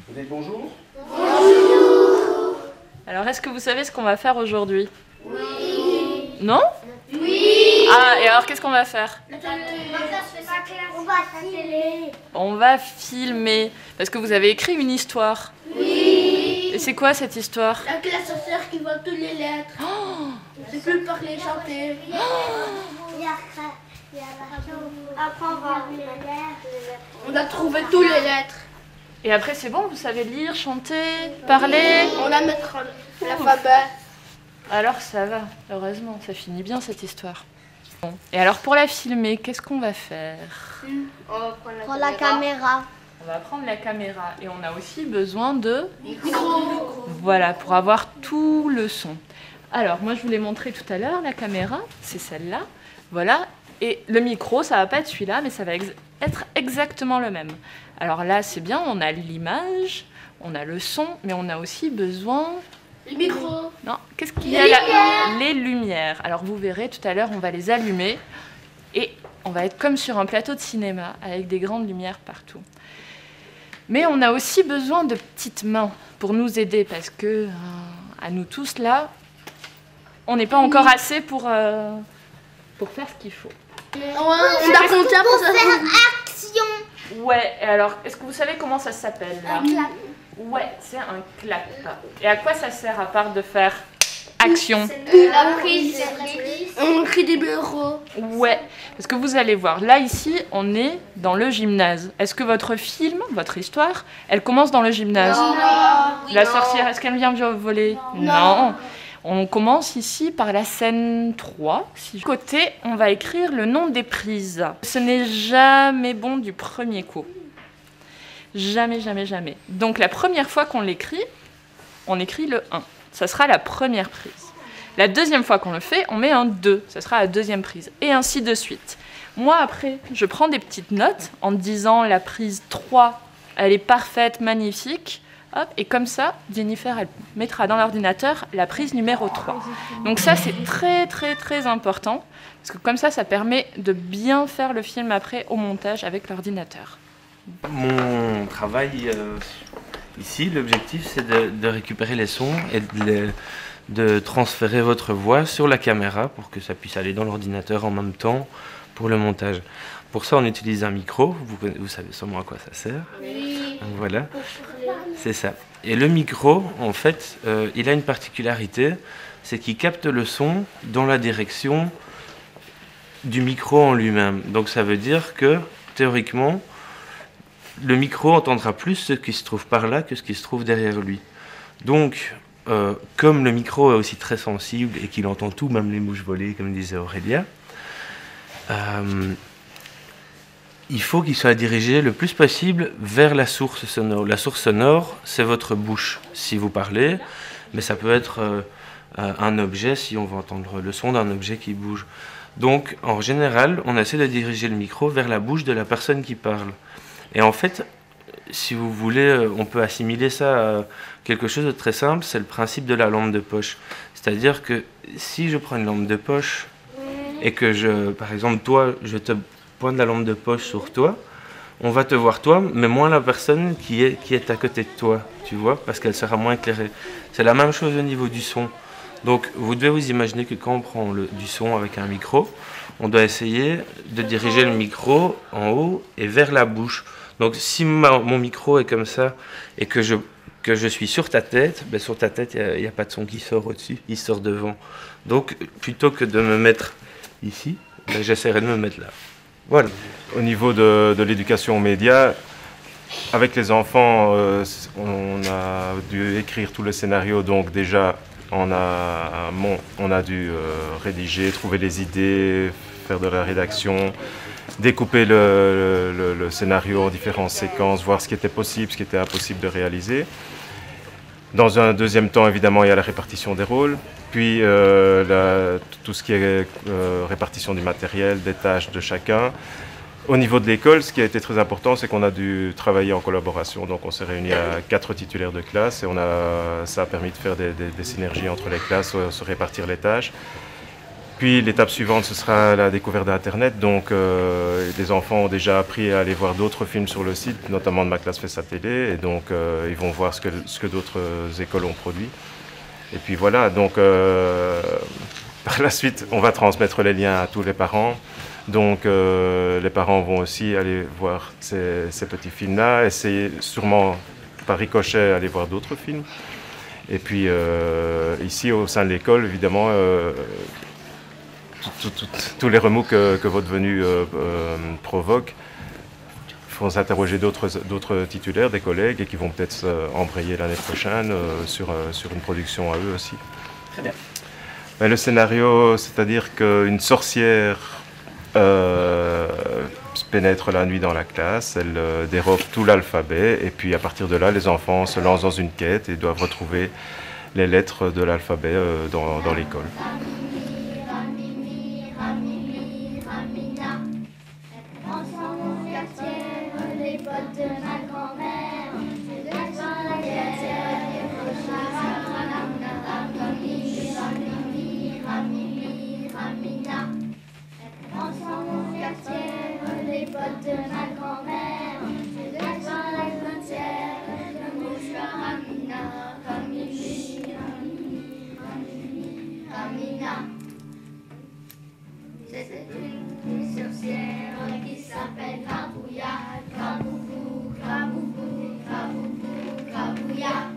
Vous dites bonjour? Alors, est-ce que vous savez ce qu'on va faire aujourd'hui? Oui. Non? Oui. Ah, et alors qu'est-ce qu'on va faire? On va filmer. On va filmer. Parce que vous avez écrit une histoire. Oui. Et c'est quoi cette histoire? La classe sorcière qui voit toutes les lettres. C'est plus parler, chanter. Après, on va on a trouvé toutes les lettres. Et après, c'est bon, vous savez lire, chanter, parler? On la mettra à l'alphabet. Alors ça va, heureusement, ça finit bien cette histoire. Bon. Et alors pour la filmer, qu'est-ce qu'on va faire? On prend la caméra. On va prendre la caméra et on a aussi besoin de... Micro. Voilà, pour avoir tout le son. Alors, moi je vous l'ai montré tout à l'heure, la caméra, c'est celle-là. Voilà, et le micro, ça va pas être celui-là, mais ça va être exactement le même. Alors là, c'est bien, on a l'image, on a le son, mais on a aussi besoin... Le micro. Non, qu'est-ce qu'il y a là? Les lumières. Alors vous verrez, tout à l'heure, on va les allumer et on va être comme sur un plateau de cinéma avec des grandes lumières partout. Mais on a aussi besoin de petites mains pour nous aider parce que, à nous tous là, on n'est pas encore assez pour faire ce qu'il faut. On a compté pour faire action. Ouais, et alors, est-ce que vous savez comment ça s'appelle là? Ouais, c'est un clap. Et à quoi ça sert à part de faire action? La prise. On écrit des bureaux. Ouais, parce que vous allez voir, là ici, on est dans le gymnase. Est-ce que votre film, votre histoire, elle commence dans le gymnase? Non. La sorcière, est-ce qu'elle vient voler? Non. On commence ici par la scène 3. Côté, on va écrire le nom des prises. Ce n'est jamais bon du premier coup. Jamais, jamais, jamais. Donc la première fois qu'on l'écrit, on écrit le 1. Ça sera la première prise. La deuxième fois qu'on le fait, on met un 2. Ça sera la deuxième prise. Et ainsi de suite. Moi, après, je prends des petites notes en disant la prise 3, elle est parfaite, magnifique. Hop, et comme ça, Jennifer, elle mettra dans l'ordinateur la prise numéro 3. Donc ça, c'est très, très, très important. Parce que comme ça permet de bien faire le film après au montage avec l'ordinateur. Mon travail ici, l'objectif c'est de récupérer les sons et de transférer votre voix sur la caméra pour que ça puisse aller dans l'ordinateur en même temps pour le montage. Pour ça on utilise un micro, vous savez sûrement à quoi ça sert. Oui. Donc voilà, c'est ça. Et le micro, en fait, il a une particularité, c'est qu'il capte le son dans la direction du micro en lui-même. Donc ça veut dire que théoriquement, le micro entendra plus ce qui se trouve par là que ce qui se trouve derrière lui. Donc, comme le micro est aussi très sensible et qu'il entend tout, même les mouches volées, comme disait Aurélia, il faut qu'il soit dirigé le plus possible vers la source sonore. La source sonore, c'est votre bouche, si vous parlez, mais ça peut être un objet, si on veut entendre le son d'un objet qui bouge. Donc, en général, on essaie de diriger le micro vers la bouche de la personne qui parle. Et en fait, si vous voulez, on peut assimiler ça à quelque chose de très simple, c'est le principe de la lampe de poche. C'est-à-dire que si je prends une lampe de poche et que par exemple, toi, je te pointe la lampe de poche sur toi, on va te voir toi, mais moins la personne qui est à côté de toi, tu vois, parce qu'elle sera moins éclairée. C'est la même chose au niveau du son. Donc, vous devez vous imaginer que quand on prend du son avec un micro, on doit essayer de diriger le micro en haut et vers la bouche. Donc si mon micro est comme ça et que je suis sur ta tête, ben sur ta tête, il n'y a pas de son qui sort au-dessus, il sort devant. Donc plutôt que de me mettre ici, ben, j'essaierai de me mettre là. Voilà. Au niveau de l'éducation aux médias, avec les enfants, on a dû écrire tout le scénario, donc déjà on a dû rédiger, trouver les idées, faire de la rédaction, découper le scénario en différentes séquences, voir ce qui était possible, ce qui était impossible de réaliser. Dans un deuxième temps, évidemment, il y a la répartition des rôles, puis tout ce qui est répartition du matériel, des tâches de chacun. Au niveau de l'école, ce qui a été très important, c'est qu'on a dû travailler en collaboration. Donc on s'est réunis à 4 titulaires de classe et ça a permis de faire des synergies entre les classes, se répartir les tâches. Puis l'étape suivante, ce sera la découverte d'Internet. Donc les enfants ont déjà appris à aller voir d'autres films sur le site, notamment de Ma classe fait sa télé. Et donc ils vont voir ce que d'autres écoles ont produit. Et puis voilà, donc par la suite, on va transmettre les liens à tous les parents. Donc les parents vont aussi aller voir ces petits films-là, essayer sûrement par ricochet aller voir d'autres films. Et puis ici au sein de l'école, évidemment, tous les remous que votre venue provoque font s'interroger d'autres titulaires, des collègues, et qui vont peut-être embrayer l'année prochaine sur une production à eux aussi. Très bien. Mais le scénario, c'est-à-dire qu'une sorcière pénètre la nuit dans la classe, elle dérobe tout l'alphabet, et puis à partir de là, les enfants se lancent dans une quête et doivent retrouver les lettres de l'alphabet dans l'école. C'était une sorcière qui s'appelle Crabouilla, Craboubou, Craboubou, Craboubou, Crabouilla.